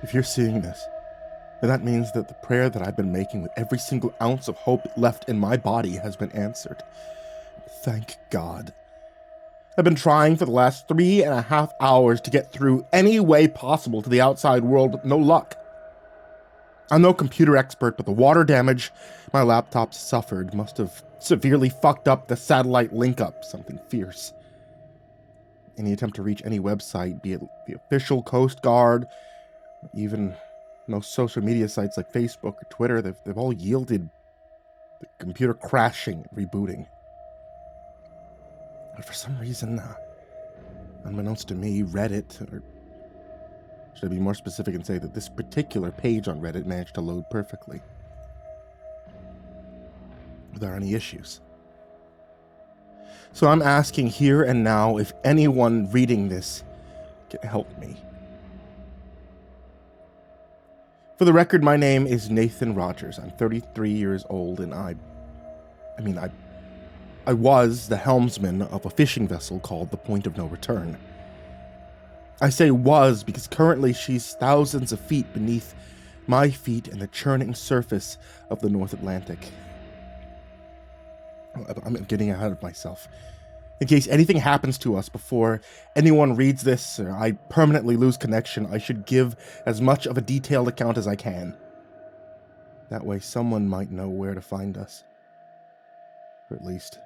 If you're seeing this, then that means that the prayer that I've been making with every single ounce of hope left in my body has been answered. Thank God. I've been trying for the last 3.5 hours to get through any way possible to the outside world with no luck. I'm no computer expert, but the water damage my laptop suffered must have severely fucked up the satellite link-up, something fierce. Any attempt to reach any website, be it the official Coast Guard, even most social media sites like Facebook or Twitter, they've all yielded the computer crashing and rebooting. But for some reason, unbeknownst to me, Reddit, or should I be more specific and say that this particular page on Reddit managed to load perfectly, without any issues. So I'm asking here and now if anyone reading this can help me. For the record, my name is Nathan Rogers. I'm 33 years old, and I was the helmsman of a fishing vessel called the Point of No Return. I say was because currently she's thousands of feet beneath my feet and the churning surface of the North Atlantic. I'm getting ahead of myself. In case anything happens to us before anyone reads this or I permanently lose connection, I should give as much of a detailed account as I can. That way someone might know where to find us. Or at least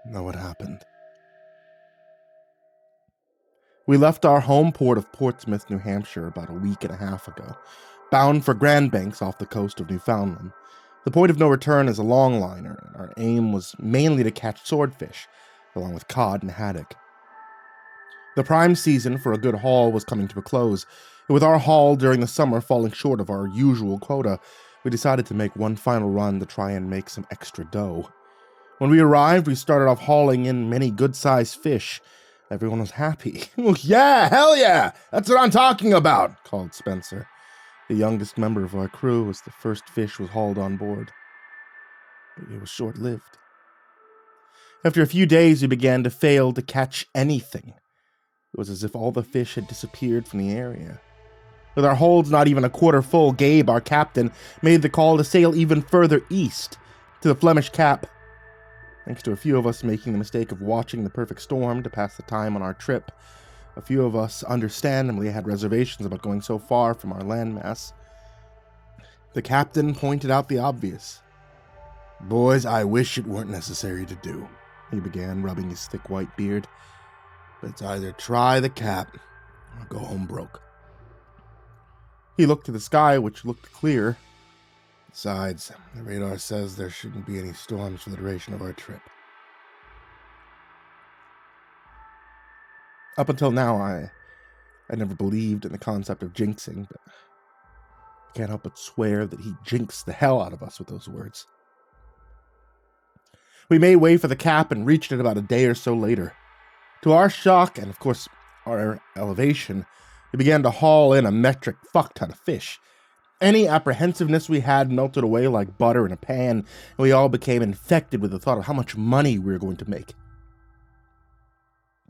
know what happened. We left our home port of Portsmouth, New Hampshire about a week and a half ago, bound for Grand Banks off the coast of Newfoundland. The Point of No Return is a longliner, and our aim was mainly to catch swordfish, along with cod and haddock. The prime season for a good haul was coming to a close, and with our haul during the summer falling short of our usual quota, we decided to make one final run to try and make some extra dough. When we arrived, we started off hauling in many good-sized fish. Everyone was happy. "Yeah, hell yeah! That's what I'm talking about!" called Spencer. The youngest member of our crew, as the first fish was hauled on board. But it was short-lived. After a few days, we began to fail to catch anything. It was as if all the fish had disappeared from the area. With our holds not even a quarter full, Gabe, our captain, made the call to sail even further east, to the Flemish Cap. Thanks to a few of us making the mistake of watching the perfect storm to pass the time on our trip, a few of us understandably had reservations about going so far from our landmass. The captain pointed out the obvious. "Boys, I wish it weren't necessary to do," he began, rubbing his thick white beard. "But it's either try the Cap or go home broke." He looked to the sky, which looked clear. "Besides, the radar says there shouldn't be any storms for the duration of our trip." Up until now, I never believed in the concept of jinxing, but I can't help but swear that he jinxed the hell out of us with those words. We made way for the Cap and reached it about a day or so later. To our shock, and of course our elevation, we began to haul in a metric fuck-ton of fish. Any apprehensiveness we had melted away like butter in a pan, and we all became infected with the thought of how much money we were going to make.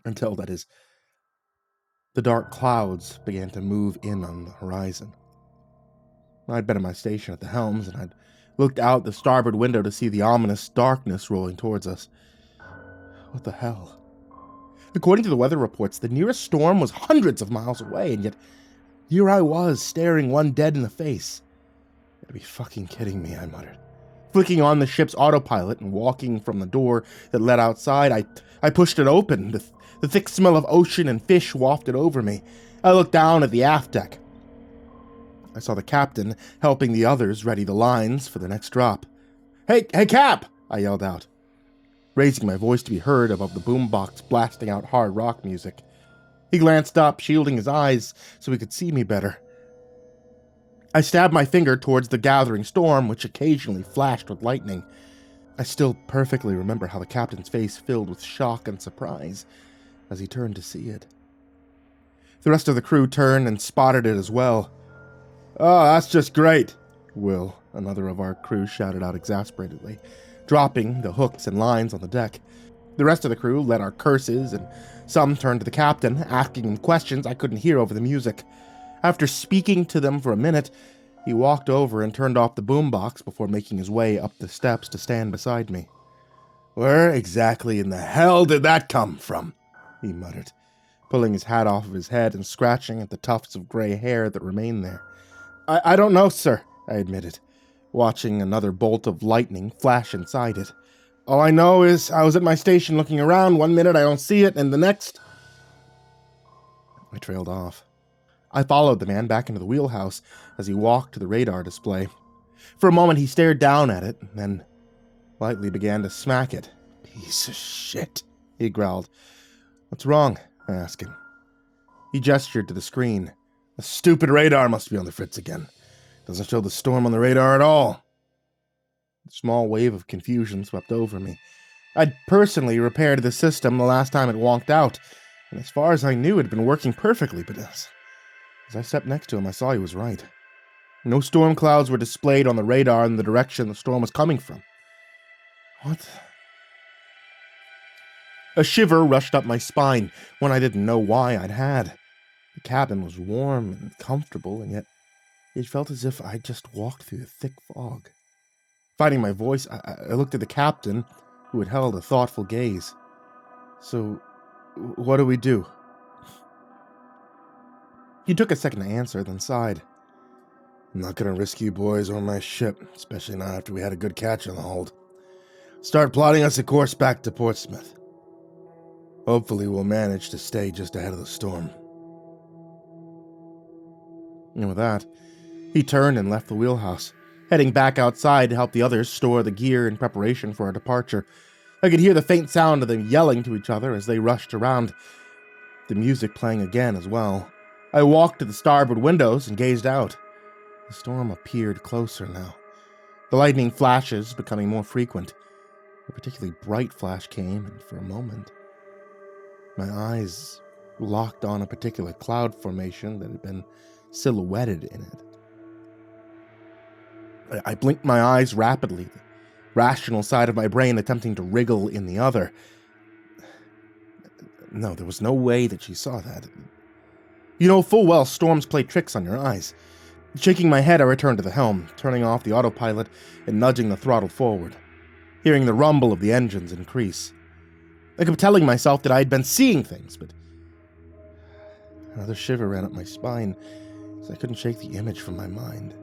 Until, that is, the dark clouds began to move in on the horizon. I'd been at my station at the helms, and I'd looked out the starboard window to see the ominous darkness rolling towards us. What the hell? According to the weather reports, the nearest storm was hundreds of miles away, and yet here I was, staring one dead in the face. "You gotta be fucking kidding me," I muttered. Flicking on the ship's autopilot and walking from the door that led outside, I pushed it open. The thick smell of ocean and fish wafted over me. I looked down at the aft deck. I saw the captain helping the others ready the lines for the next drop. Hey, Cap!" I yelled out, raising my voice to be heard above the boombox blasting out hard rock music. He glanced up, shielding his eyes so he could see me better. I stabbed my finger towards the gathering storm, which occasionally flashed with lightning. I still perfectly remember how the captain's face filled with shock and surprise as he turned to see it. The rest of the crew turned and spotted it as well. "Oh, that's just great," Will, another of our crew, shouted out exasperatedly, dropping the hooks and lines on the deck. The rest of the crew led our curses, and some turned to the captain, asking him questions I couldn't hear over the music. After speaking to them for a minute, he walked over and turned off the boombox before making his way up the steps to stand beside me. "Where exactly in the hell did that come from?" he muttered, pulling his hat off of his head and scratching at the tufts of gray hair that remained there. I don't know, sir," I admitted, watching another bolt of lightning flash inside it. "All I know is I was at my station looking around. One minute I don't see it, and the next..." I trailed off. I followed the man back into the wheelhouse as he walked to the radar display. For a moment he stared down at it, and then lightly began to smack it. "Piece of shit," he growled. "What's wrong?" I asked him. He gestured to the screen. "The stupid radar must be on the fritz again. Doesn't show the storm on the radar at all." A small wave of confusion swept over me. I'd personally repaired the system the last time it wonked out, and as far as I knew it had been working perfectly, but as I stepped next to him, I saw he was right. No storm clouds were displayed on the radar in the direction the storm was coming from. What? A shiver rushed up my spine when I didn't know why I'd had. The cabin was warm and comfortable, and yet it felt as if I'd just walked through a thick fog. Finding my voice, I looked at the captain, who had held a thoughtful gaze. "So, what do we do?" He took a second to answer, then sighed. "I'm not going to risk you boys on my ship, especially not after we had a good catch on the hold. Start plotting us a course back to Portsmouth. Hopefully we'll manage to stay just ahead of the storm." And with that, he turned and left the wheelhouse, heading back outside to help the others store the gear in preparation for our departure. I could hear the faint sound of them yelling to each other as they rushed around, the music playing again as well. I walked to the starboard windows and gazed out. The storm appeared closer now, the lightning flashes becoming more frequent. A particularly bright flash came, and for a moment, my eyes locked on a particular cloud formation that had been silhouetted in it. I blinked my eyes rapidly, the rational side of my brain attempting to wriggle in the other. No, there was no way that she saw that. You know full well storms play tricks on your eyes. Shaking my head, I returned to the helm, turning off the autopilot and nudging the throttle forward, hearing the rumble of the engines increase. I kept telling myself that I had been seeing things, but another shiver ran up my spine as I couldn't shake the image from my mind.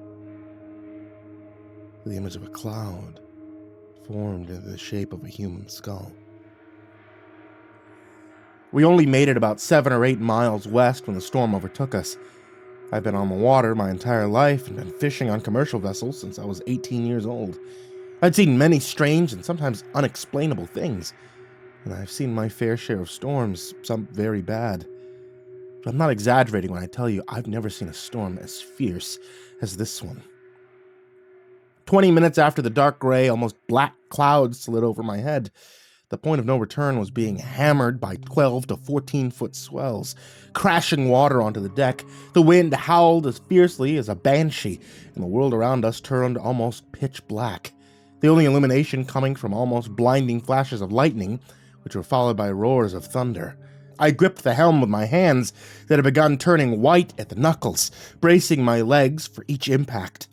The image of a cloud formed into the shape of a human skull. We only made it about 7 or 8 miles west when the storm overtook us. I've been on the water my entire life and been fishing on commercial vessels since I was 18 years old. I'd seen many strange and sometimes unexplainable things, and I've seen my fair share of storms, some very bad. But I'm not exaggerating when I tell you I've never seen a storm as fierce as this one. 20 minutes after the dark gray, almost black clouds slid over my head, the point of no return was being hammered by 12 to 14-foot swells, crashing water onto the deck. The wind howled as fiercely as a banshee, and the world around us turned almost pitch black, the only illumination coming from almost blinding flashes of lightning, which were followed by roars of thunder. I gripped the helm with my hands that had begun turning white at the knuckles, bracing my legs for each impact.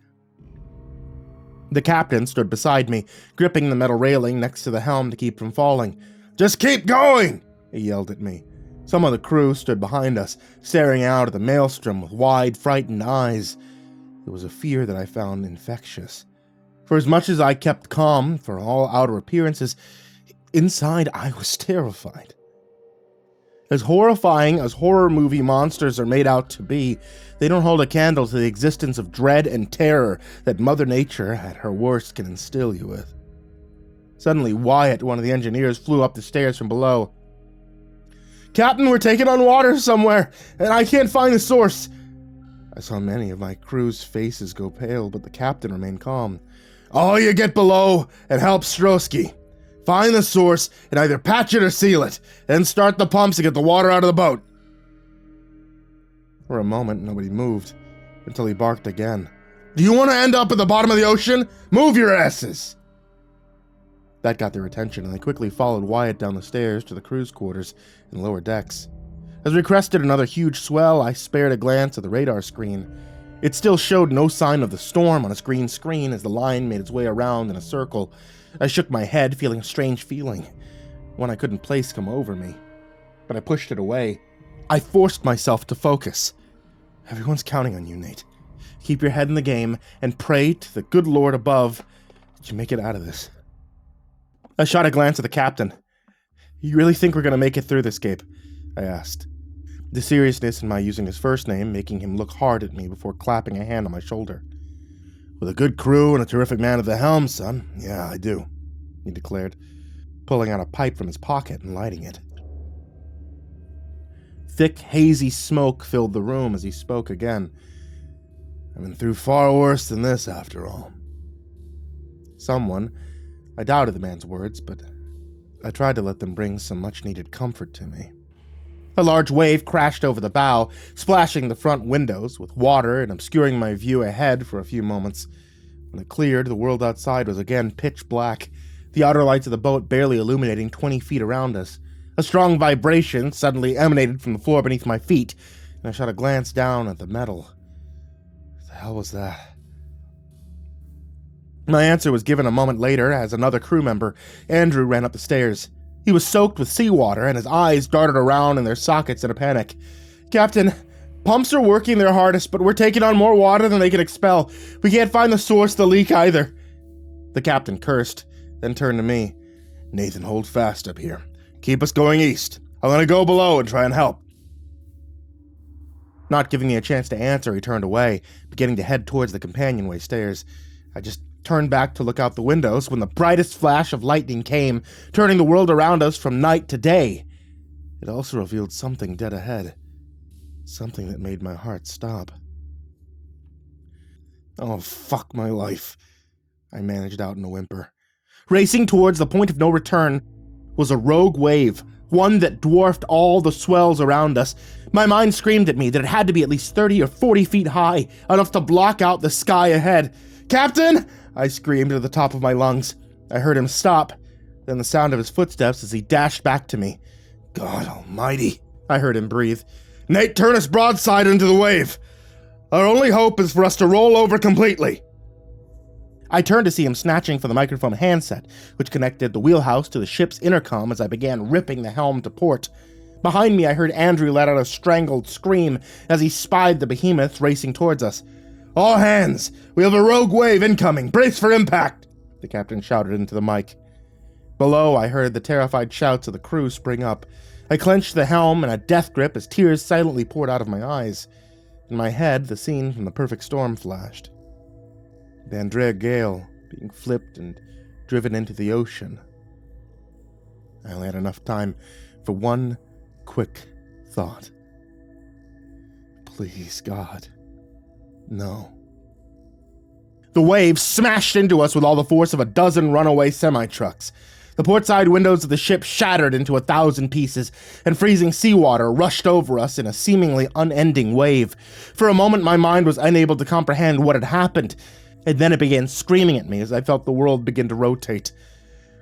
The captain stood beside me, gripping the metal railing next to the helm to keep from falling. "Just keep going!" he yelled at me. Some of the crew stood behind us, staring out at the maelstrom with wide, frightened eyes. It was a fear that I found infectious. For as much as I kept calm for all outer appearances, inside I was terrified. As horrifying as horror movie monsters are made out to be, they don't hold a candle to the existence of dread and terror that Mother Nature at her worst can instill you with. Suddenly, Wyatt, one of the engineers, flew up the stairs from below. "Captain, we're taking on water somewhere, and I can't find the source." I saw many of my crew's faces go pale, but the captain remained calm. "All you get below and help Strosky. Find the source and either patch it or seal it, then start the pumps to get the water out of the boat." For a moment, nobody moved, until he barked again. "Do you want to end up at the bottom of the ocean? Move your asses!" That got their attention, and they quickly followed Wyatt down the stairs to the crew's quarters and lower decks. As we crested another huge swell, I spared a glance at the radar screen. It still showed no sign of the storm on its green screen as the line made its way around in a circle. I shook my head, feeling a strange feeling, one I couldn't place come over me. But I pushed it away. I forced myself to focus. Everyone's counting on you, Nate. Keep your head in the game and pray to the good Lord above that you make it out of this. I shot a glance at the captain. You really think we're going to make it through this, Gabe? I asked. The seriousness in my using his first name making him look hard at me before clapping a hand on my shoulder. With a good crew and a terrific man at the helm, son. Yeah, I do, he declared, pulling out a pipe from his pocket and lighting it. Thick, hazy smoke filled the room as he spoke again. I've been through far worse than this, after all. I doubted the man's words, but I tried to let them bring some much-needed comfort to me. A large wave crashed over the bow, splashing the front windows with water and obscuring my view ahead for a few moments. When it cleared, the world outside was again pitch black, the outer lights of the boat barely illuminating 20 feet around us. A strong vibration suddenly emanated from the floor beneath my feet, and I shot a glance down at the metal. What the hell was that? My answer was given a moment later as another crew member, Andrew, ran up the stairs. He was soaked with seawater, and his eyes darted around in their sockets in a panic. Captain, pumps are working their hardest, but we're taking on more water than they can expel. We can't find the source of the leak either. The captain cursed, then turned to me. Nathan, hold fast up here. Keep us going east. I'm going to go below and try and help. Not giving me a chance to answer, he turned away, beginning to head towards the companionway stairs. I just turned back to look out the windows when the brightest flash of lightning came, turning the world around us from night to day. It also revealed something dead ahead. Something that made my heart stop. Oh, fuck my life, I managed out in a whimper. Racing towards the point of no return was a rogue wave, one that dwarfed all the swells around us. My mind screamed at me that it had to be at least 30 or 40 feet high, enough to block out the sky ahead. Captain! I screamed at the top of my lungs. I heard him stop, then the sound of his footsteps as he dashed back to me. God almighty, I heard him breathe. Nate, turn us broadside into the wave. Our only hope is for us to roll over completely. I turned to see him snatching for the microphone handset, which connected the wheelhouse to the ship's intercom as I began ripping the helm to port. Behind me, I heard Andrew let out a strangled scream as he spied the behemoth racing towards us. All hands! We have a rogue wave incoming! Brace for impact! The captain shouted into the mic. Below, I heard the terrified shouts of the crew spring up. I clenched the helm in a death grip as tears silently poured out of my eyes. In my head, the scene from The Perfect Storm flashed. The Andrea Gale being flipped and driven into the ocean. I only had enough time for one quick thought. Please, God. No. The wave smashed into us with all the force of a dozen runaway semi-trucks. The portside windows of the ship shattered into 1,000 pieces, and freezing seawater rushed over us in a seemingly unending wave. For a moment, my mind was unable to comprehend what had happened, and then it began screaming at me as I felt the world begin to rotate.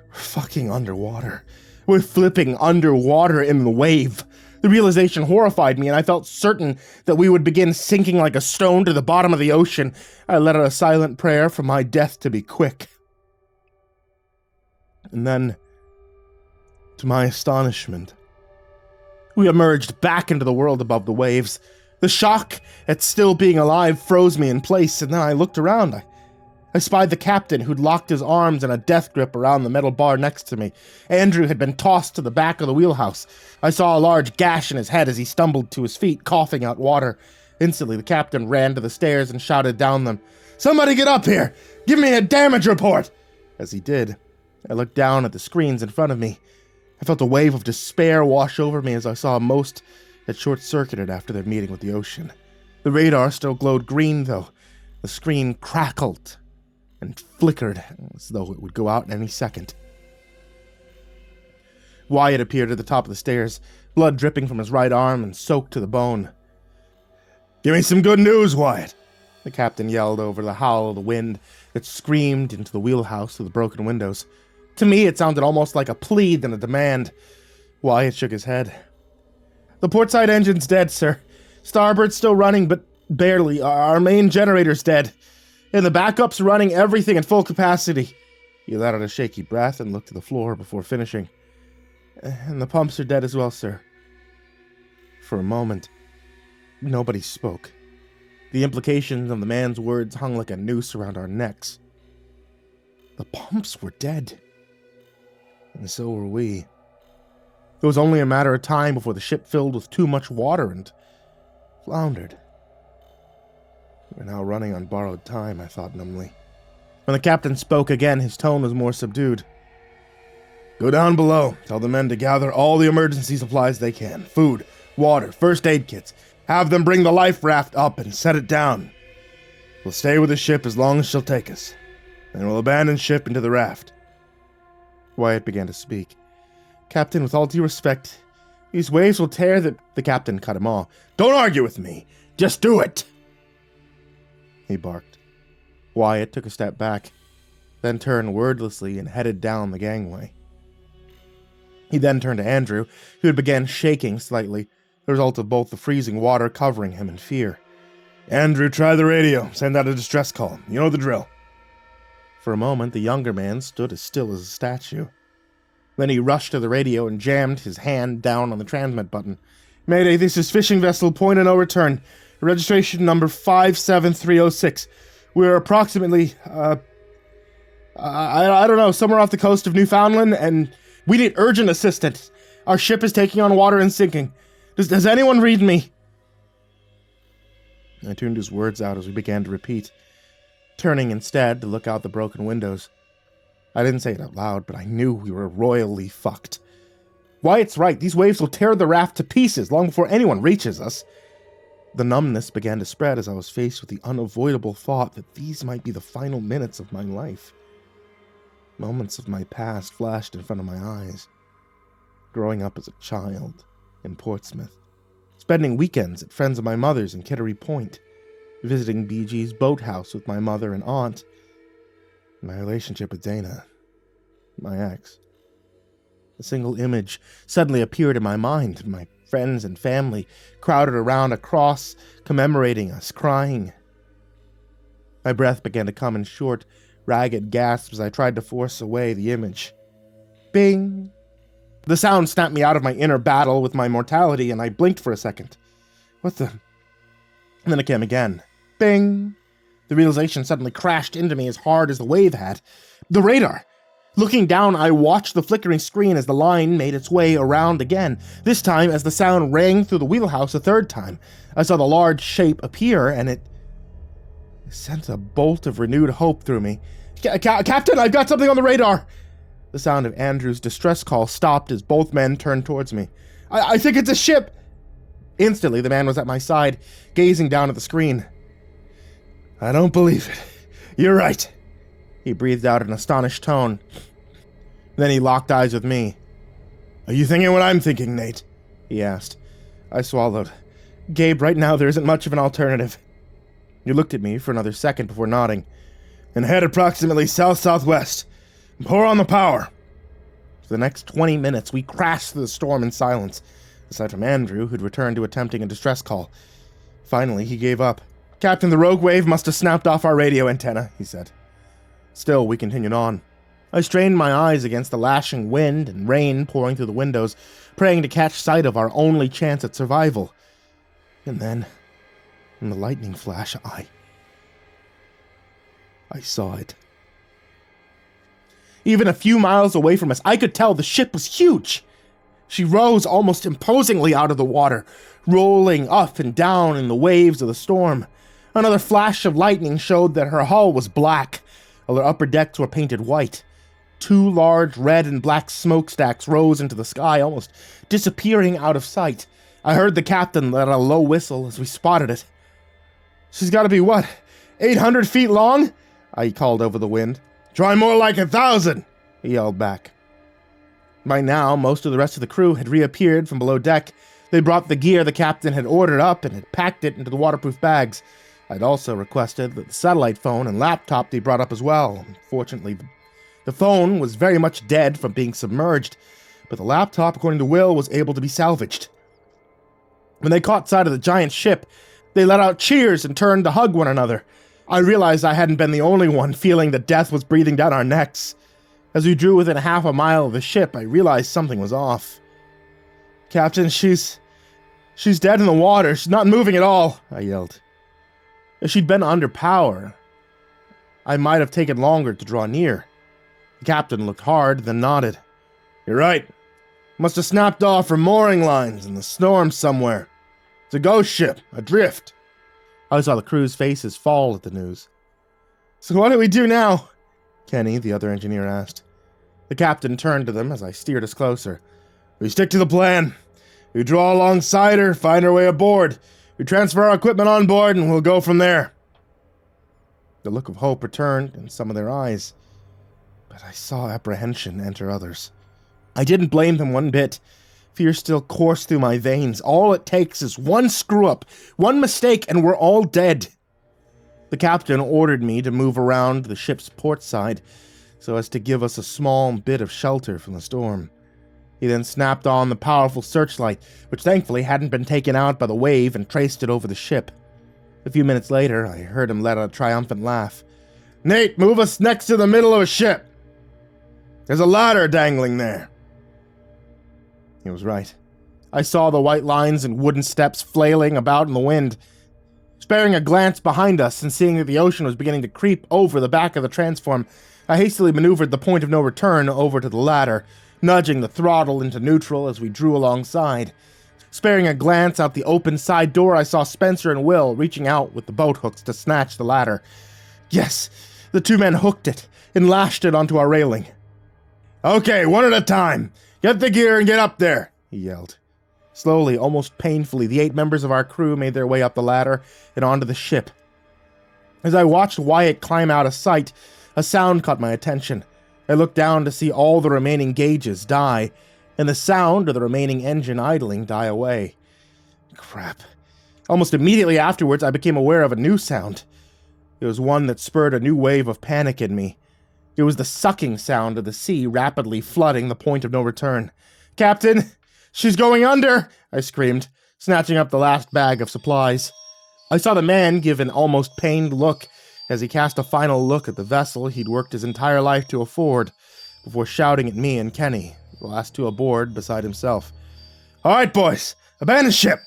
We're fucking underwater. We're flipping underwater in the wave. The realization horrified me, and I felt certain that we would begin sinking like a stone to the bottom of the ocean. I let out a silent prayer for my death to be quick. And then, to my astonishment, we emerged back into the world above the waves. The shock at still being alive froze me in place, and then I looked around. I spied the captain, who'd locked his arms in a death grip around the metal bar next to me. Andrew had been tossed to the back of the wheelhouse. I saw a large gash in his head as he stumbled to his feet, coughing out water. Instantly, the captain ran to the stairs and shouted down them, "Somebody get up here! Give me a damage report!" As he did, I looked down at the screens in front of me. I felt a wave of despair wash over me as I saw most had short-circuited after their meeting with the ocean. The radar still glowed green, though. The screen crackled and flickered as though it would go out in any second. Wyatt appeared at the top of the stairs, blood dripping from his right arm and soaked to the bone. "Give me some good news, Wyatt!" the captain yelled over the howl of the wind that screamed into the wheelhouse through the broken windows. To me, it sounded almost like a plea than a demand. Wyatt shook his head. The portside engine's dead, sir. Starboard's still running, but barely. Our main generator's dead. And the backup's running everything at full capacity. He let out a shaky breath and looked to the floor before finishing. And the pumps are dead as well, sir. For a moment, nobody spoke. The implications of the man's words hung like a noose around our necks. The pumps were dead. And so were we. It was only a matter of time before the ship filled with too much water and floundered. We're now running on borrowed time, I thought numbly. When the captain spoke again, his tone was more subdued. Go down below. Tell the men to gather all the emergency supplies they can. Food, water, first aid kits. Have them bring the life raft up and set it down. We'll stay with the ship as long as she'll take us. Then we'll abandon ship into the raft. Wyatt began to speak. Captain, with all due respect, these waves will tear the captain cut him off. Don't argue with me. Just do it. He barked. Wyatt took a step back, then turned wordlessly and headed down the gangway. He then turned to Andrew, who had begun shaking slightly, the result of both the freezing water covering him in fear. Andrew, try the radio. Send out a distress call. You know the drill. For a moment, the younger man stood as still as a statue. Then he rushed to the radio and jammed his hand down on the transmit button. Mayday, this is fishing vessel point of no return. Registration number 57306. We're approximately, I don't know, somewhere off the coast of Newfoundland, and we need urgent assistance. Our ship is taking on water and sinking. Does anyone read me? I tuned his words out as we began to repeat, turning instead to look out the broken windows. I didn't say it out loud, but I knew we were royally fucked. Wyatt's right, these waves will tear the raft to pieces long before anyone reaches us. The numbness began to spread as I was faced with the unavoidable thought that these might be the final minutes of my life. Moments of my past flashed in front of my eyes. Growing up as a child in Portsmouth, spending weekends at friends of my mother's in Kittery Point, visiting BG's boathouse with my mother and aunt, my relationship with Dana, my ex. A single image suddenly appeared in my mind, my friends and family crowded around a cross commemorating us, crying. My breath began to come in short, ragged gasps as I tried to force away the image. Bing! The sound snapped me out of my inner battle with my mortality, and I blinked for a second. What the... And then it came again. Bing! The realization suddenly crashed into me as hard as the wave had. The radar! Looking down, I watched the flickering screen as the line made its way around again. This time, as the sound rang through the wheelhouse a third time, I saw the large shape appear, and it sent a bolt of renewed hope through me. Captain, I've got something on the radar! The sound of Andrew's distress call stopped as both men turned towards me. I think it's a ship! Instantly, the man was at my side, gazing down at the screen. I don't believe it. You're right. He breathed out in an astonished tone. Then he locked eyes with me. Are you thinking what I'm thinking, Nate? He asked. I swallowed. Gabe, right now there isn't much of an alternative. He looked at me for another second before nodding. And head approximately south-southwest. Pour on the power. For the next 20 minutes, we crashed through the storm in silence, aside from Andrew, who'd returned to attempting a distress call. Finally, he gave up. Captain, the rogue wave must have snapped off our radio antenna, he said. Still, we continued on. I strained my eyes against the lashing wind and rain pouring through the windows, praying to catch sight of our only chance at survival. And then, in the lightning flash, I saw it. Even a few miles away from us, I could tell the ship was huge. She rose almost imposingly out of the water, rolling up and down in the waves of the storm. Another flash of lightning showed that her hull was black, while her upper decks were painted white. Two large red and black smokestacks rose into the sky, almost disappearing out of sight. I heard the captain let out a low whistle as we spotted it. She's got to be, 800 feet long? I called over the wind. Try more like 1,000, he yelled back. By now, most of the rest of the crew had reappeared from below deck. They brought the gear the captain had ordered up and had packed it into the waterproof bags. I'd also requested that the satellite phone and laptop be brought up as well. Unfortunately, the phone was very much dead from being submerged, but the laptop, according to Will, was able to be salvaged. When they caught sight of the giant ship, they let out cheers and turned to hug one another. I realized I hadn't been the only one feeling that death was breathing down our necks. As we drew within half a mile of the ship, I realized something was off. "Captain, she's dead in the water. She's not moving at all," I yelled. If she'd been under power, I might have taken longer to draw near. The captain looked hard, then nodded. "You're right. Must have snapped off her mooring lines in the storm somewhere. It's a ghost ship, adrift." I saw the crew's faces fall at the news. "So what do we do now?" Kenny, the other engineer, asked. The captain turned to them as I steered us closer. "We stick to the plan. We draw alongside her, find our way aboard. We transfer our equipment on board, and we'll go from there." The look of hope returned in some of their eyes, but I saw apprehension enter others. I didn't blame them one bit. Fear still coursed through my veins. All it takes is one screw-up, one mistake, and we're all dead. The captain ordered me to move around the ship's port side so as to give us a small bit of shelter from the storm. He then snapped on the powerful searchlight, which thankfully hadn't been taken out by the wave, and traced it over the ship. A few minutes later, I heard him let out a triumphant laugh. "Nate, move us next to the middle of a ship. There's a ladder dangling there." He was right. I saw the white lines and wooden steps flailing about in the wind. Sparing a glance behind us and seeing that the ocean was beginning to creep over the back of the transform, I hastily maneuvered the point of no return over to the ladder, nudging the throttle into neutral as we drew alongside. Sparing a glance out the open side door, I saw Spencer and Will reaching out with the boat hooks to snatch the ladder. Yes, the two men hooked it and lashed it onto our railing. "Okay, one at a time. Get the gear and get up there," he yelled. Slowly, almost painfully, the 8 members of our crew made their way up the ladder and onto the ship. As I watched Wyatt climb out of sight, a sound caught my attention. I looked down to see all the remaining gauges die, and the sound of the remaining engine idling die away. Crap. Almost immediately afterwards, I became aware of a new sound. It was one that spurred a new wave of panic in me. It was the sucking sound of the sea rapidly flooding the point of no return. "Captain, she's going under!" I screamed, snatching up the last bag of supplies. I saw the man give an almost pained look as he cast a final look at the vessel he'd worked his entire life to afford, before shouting at me and Kenny, the last two aboard beside himself. "All right, boys, abandon ship!"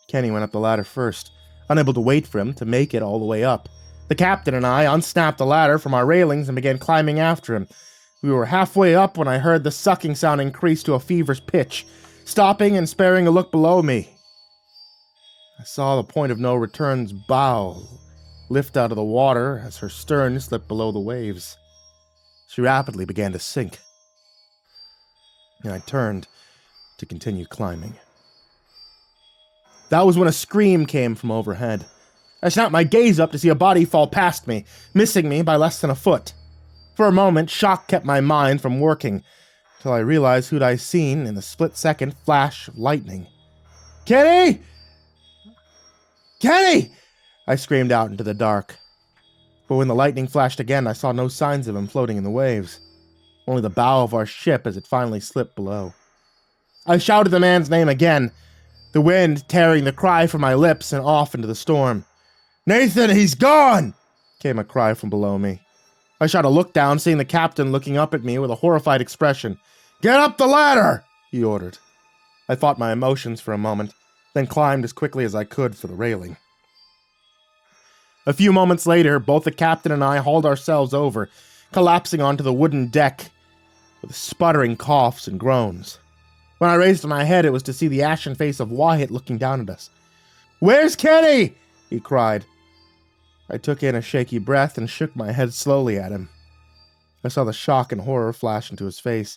Kenny went up the ladder first, unable to wait for him to make it all the way up. The captain and I unsnapped the ladder from our railings and began climbing after him. We were halfway up when I heard the sucking sound increase to a feverish pitch, stopping and sparing a look below me. I saw the point of no return's bow lift out of the water as her stern slipped below the waves. She rapidly began to sink, and I turned to continue climbing. That was when a scream came from overhead. I snapped my gaze up to see a body fall past me, missing me by less than a foot. For a moment, shock kept my mind from working, till I realized who'd I seen in the split-second flash of lightning. "Kenny! Kenny!" I screamed out into the dark. But when the lightning flashed again, I saw no signs of him floating in the waves. Only the bow of our ship as it finally slipped below. I shouted the man's name again, the wind tearing the cry from my lips and off into the storm. "Nathan, he's gone!" came a cry from below me. I shot a look down, seeing the captain looking up at me with a horrified expression. "Get up the ladder!" he ordered. I fought my emotions for a moment, then climbed as quickly as I could for the railing. A few moments later, both the captain and I hauled ourselves over, collapsing onto the wooden deck with sputtering coughs and groans. When I raised my head, it was to see the ashen face of Wyatt looking down at us. "Where's Kenny?" he cried. I took in a shaky breath and shook my head slowly at him. I saw the shock and horror flash into his face.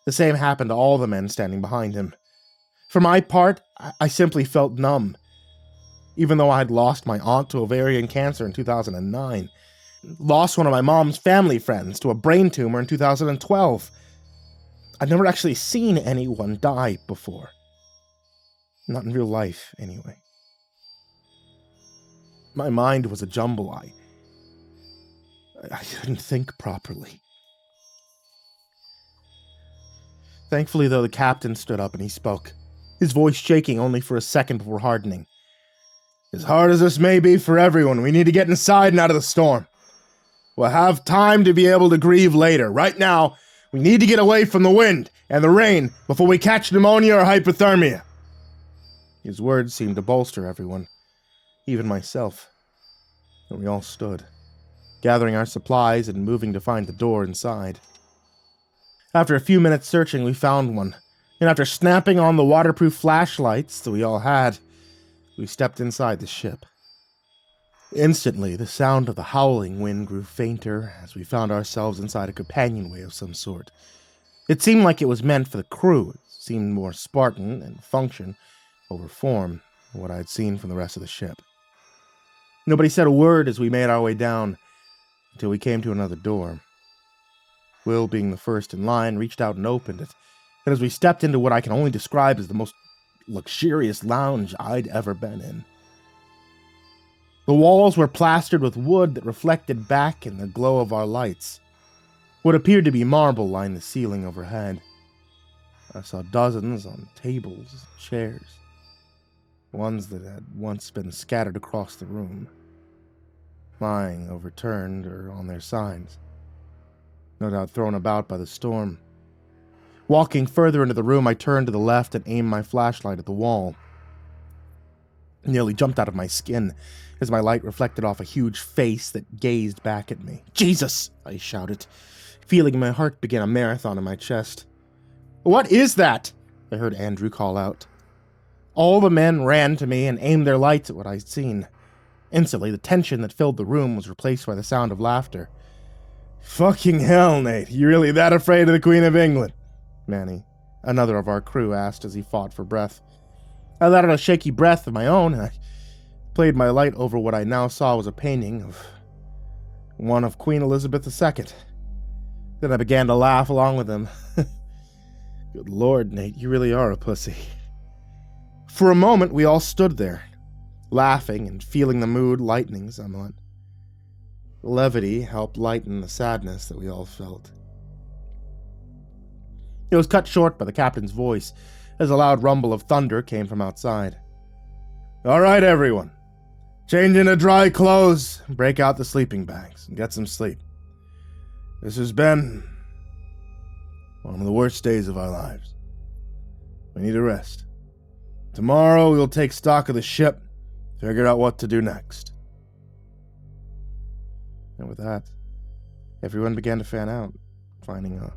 The same happened to all the men standing behind him. For my part, I simply felt numb. Even though I had lost my aunt to ovarian cancer in 2009, lost one of my mom's family friends to a brain tumor in 2012. I'd never actually seen anyone die before. Not in real life, anyway. My mind was a jumble. I couldn't think properly. Thankfully, though, the captain stood up and he spoke. his voice shaking only for a second before hardening. As hard as this may be for everyone, we need to get inside and out of the storm. We'll have time to be able to grieve later. Right now, we need to get away from the wind and the rain before we catch pneumonia or hypothermia. His words seemed to bolster everyone, even myself. And we all stood, gathering our supplies and moving to find the door inside. After a few minutes searching, we found one, and after snapping on the waterproof flashlights that we all had, we stepped inside the ship. Instantly, the sound of the howling wind grew fainter as we found ourselves inside a companionway of some sort. It seemed like it was meant for the crew. It seemed more Spartan in function over form than what I had seen from the rest of the ship. Nobody said a word as we made our way down until we came to another door. Will, being the first in line, reached out and opened it, and as we stepped into what I can only describe as the most luxurious lounge I'd ever been in. The walls were plastered with wood that reflected back in the glow of our lights. What appeared to be marble lined the ceiling overhead. I saw dozens on tables and chairs, ones that had once been scattered across the room, lying overturned or on their sides, no doubt thrown about by the storm. Walking further into the room, I turned to the left and aimed my flashlight at the wall. I nearly jumped out of my skin as my light reflected off a huge face that gazed back at me. Jesus! I shouted, feeling my heart begin a marathon in my chest. What is that? I heard Andrew call out. All the men ran to me and aimed their lights at what I'd seen. Instantly, the tension that filled the room was replaced by the sound of laughter. Fucking hell, Nate. You really that afraid of the Queen of England? Manny, another of our crew, asked as he fought for breath. I let out a shaky breath of my own, and I played my light over what I now saw was a painting of one of Queen Elizabeth II. Then I began to laugh along with him. Good Lord, Nate, you really are a pussy. For a moment, we all stood there, laughing and feeling the mood lightening somewhat. Levity helped lighten the sadness that we all felt. It was cut short by the captain's voice, as a loud rumble of thunder came from outside. All right, everyone. Change into dry clothes, break out the sleeping bags, and get some sleep. This has been one of the worst days of our lives. We need a rest. Tomorrow we'll take stock of the ship, figure out what to do next. And with that, everyone began to fan out, finding a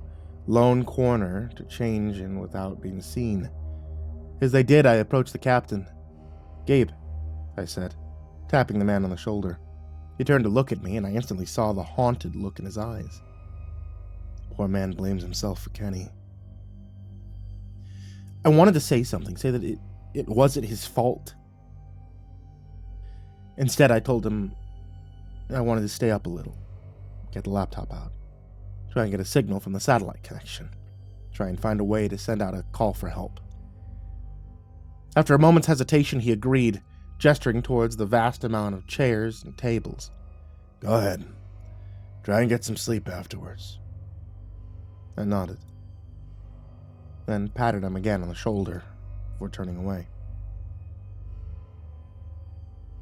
lone corner to change in without being seen. As they did, I approached the captain. Gabe, I said, tapping the man on the shoulder. He turned to look at me, and I instantly saw the haunted look in his eyes. Poor man blames himself for Kenny. I wanted to say something, say that it wasn't his fault. Instead, I told him I wanted to stay up a little, get the laptop out, try and get a signal from the satellite connection, try and find a way to send out a call for help. After a moment's hesitation, he agreed, gesturing towards the vast amount of chairs and tables. Go ahead. Try and get some sleep afterwards. I nodded, then patted him again on the shoulder before turning away.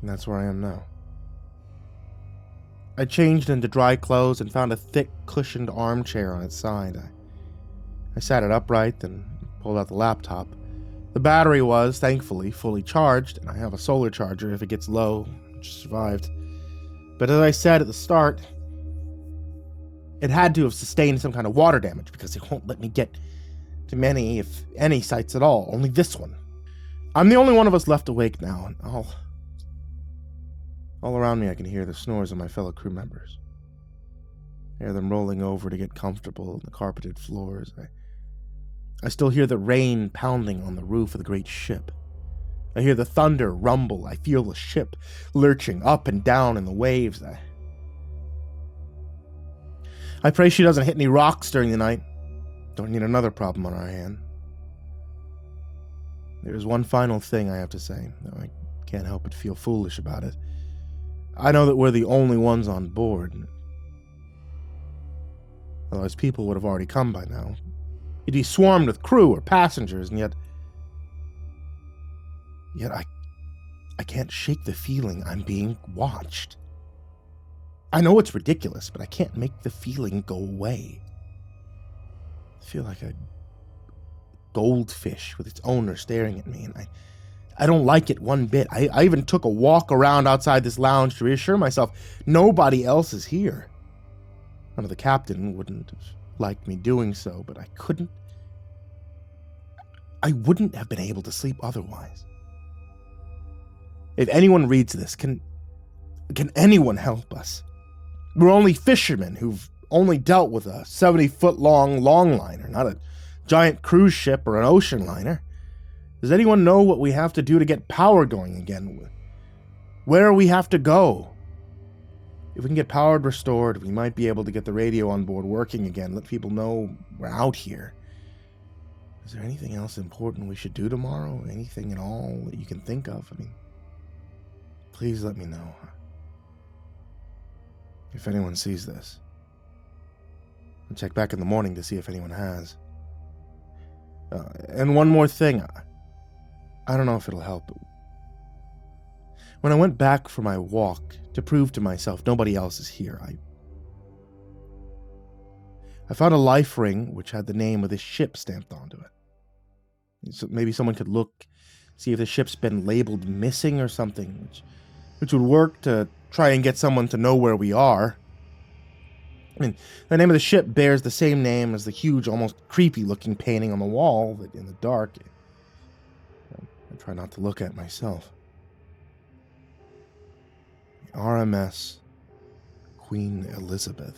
And that's where I am now. I changed into dry clothes and found a thick, cushioned armchair on its side. I sat it upright and pulled out the laptop. The battery was, thankfully, fully charged, and I have a solar charger if it gets low, which survived. But as I said at the start, it had to have sustained some kind of water damage because it won't let me get to many, if any, sites at all. Only this one. I'm the only one of us left awake now, and all around me I can hear the snores of my fellow crew members. I hear them rolling over to get comfortable on the carpeted floors. I still hear the rain pounding on the roof of the great ship. I hear the thunder rumble. I feel the ship lurching up and down in the waves. I pray she doesn't hit any rocks during the night. Don't need another problem on our hand. There's one final thing I have to say, though I can't help but feel foolish about it. I know that we're the only ones on board. Otherwise, people would have already come by now. It'd be swarmed with crew or passengers, and yet Yet I can't shake the feeling I'm being watched. I know it's ridiculous, but I can't make the feeling go away. I feel like a goldfish with its owner staring at me, and I don't like it one bit. I even took a walk around outside this lounge to reassure myself nobody else is here. I know the captain wouldn't have liked me doing so, but I wouldn't have been able to sleep otherwise. If anyone reads this, can anyone help us? We're only fishermen who've only dealt with a 70-foot-long longliner, not a giant cruise ship or an ocean liner. Does anyone know what we have to do to get power going again? Where we have to go? If we can get power restored, we might be able to get the radio on board working again, let people know we're out here. Is there anything else important we should do tomorrow? Anything at all that you can think of? I mean, please let me know. If anyone sees this. I'll check back in the morning to see if anyone has. And one more thing. I don't know if it'll help, but when I went back for my walk to prove to myself nobody else is here, I found a life ring which had the name of this ship stamped onto it. So maybe someone could look, see if the ship's been labeled missing or something, which would work to try and get someone to know where we are. I mean, the name of the ship bears the same name as the huge, almost creepy-looking painting on the wall that in the dark I try not to look at myself. RMS Queen Elizabeth.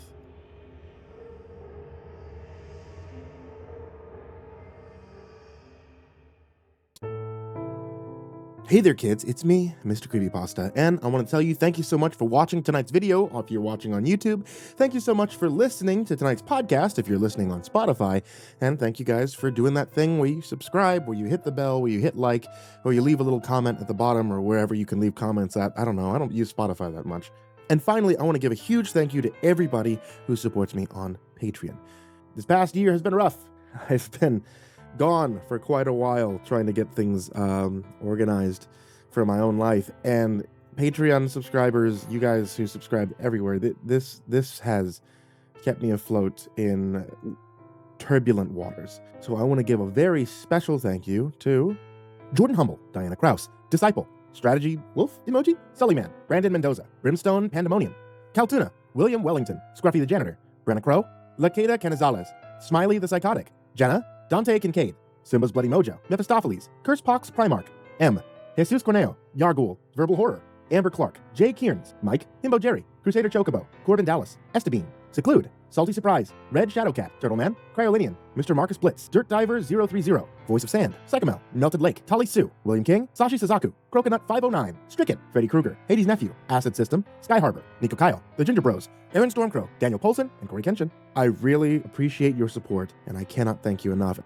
Hey there kids, it's me, MrCreepyPasta, and I want to tell you thank you so much for watching tonight's video if you're watching on YouTube. Thank you so much for listening to tonight's podcast if you're listening on Spotify, and thank you guys for doing that thing where you subscribe, where you hit the bell, where you hit like, or you leave a little comment at the bottom or wherever you can leave comments at. I don't know, I don't use Spotify that much. And finally, I want to give a huge thank you to everybody who supports me on Patreon. This past year has been rough. I've been gone for quite a while trying to get things organized for my own life, and Patreon subscribers, you guys who subscribe everywhere, this has kept me afloat in turbulent waters. So I want to give a very special thank you to Jordan Humble, Diana Kraus, Disciple, Strategy Wolf Emoji, SullyMan, Brandon Mendoza, BrimstonePandemonium, Caltuna, William Wellington, Scruffy the Janitor, Brenna LaQueda Canizales, Smiley the Psychotic, Jjenna, Dante Kinkade, SimbasBloodyMojo, Mephistopheles, CursepoxPrimarch, M, Jesus Cornejo, Yarghoul, VerbalHorror, Amber Clark, J. Kearns, Mike, himbojerry, CrusaderChocobo, Corbin Dallas, Estebean, Seclude, Salty Surprise, Red Shadowcat, Turtleman, Cryolinian, Mr. Marcus Blitz, Dirt Diver 030, Voice of Sand, Psychomel, Melted Lake, Tali Sue, William King, Sashi Suzaku, Croconut 509, Stricken, Freddy Krueger, Hades Nephew, Acid System, Sky Harbor, Nico Kyle, The Ginger Bros, Aaron Stormcrow, Daniel Polson, and Corey Kenshin. I really appreciate your support, and I cannot thank you enough.